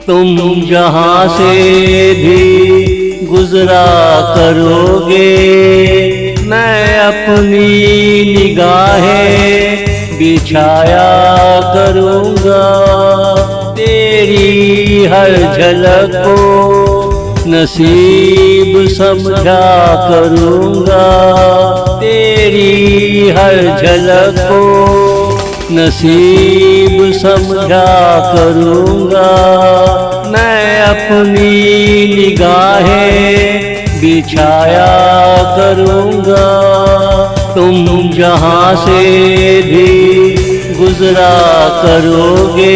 तुम जहाँ से भी गुजरा करोगे, मैं अपनी निगाहें बिछाया करूँगा। तेरी हर झलक को नसीब समझा करूँगा। तेरी हर झलक को नसीब समझा करूँगा। मैं अपनी निगाहें बिछाया करूँगा। तुम जहाँ से भी गुजरा करोगे,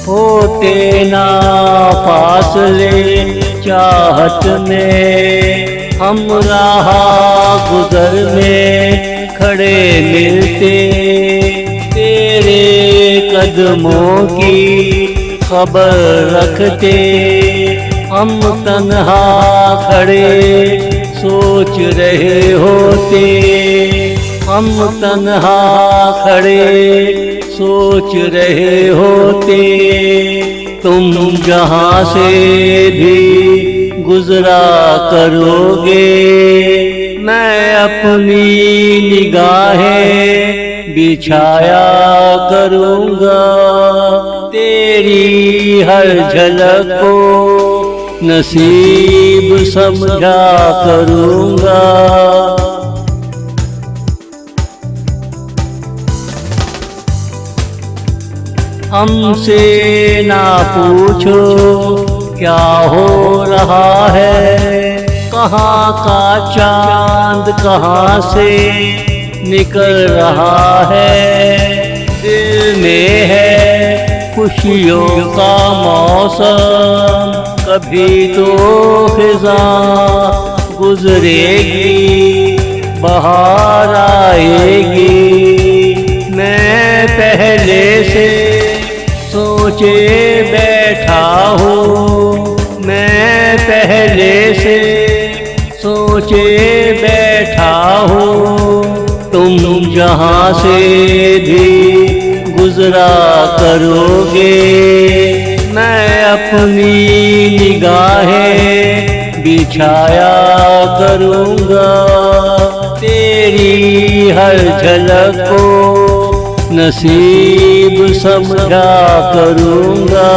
होते ना फासले चाहत में, हम राह गुजर में खड़े मिलते। तेरे कदमों की खबर रखते, हम तन्हा खड़े सोच रहे होते। हम तन्हा खड़े सोच रहे होते। तुम जहाँ से भी गुजरा करोगे, मैं अपनी निगाहें बिछाया करूँगा। तेरी हर झलक को नसीब समझा करूँगा। हमसे ना पूछो क्या हो रहा है, कहाँ का चांद कहाँ से निकल रहा है। दिल में है खुशियों का मौसम, कभी तो खिज़ां गुजरेगी, बहार आएगी। मैं पहले से सोचे बैठा हूँ, मैं पहले से सोचे बैठा हूँ। तुम जहाँ से भी गुजरा करोगे, मैं अपनी निगाहें बिछाया करूँगा। तेरी हर झलक को नसीब समझा करूँगा।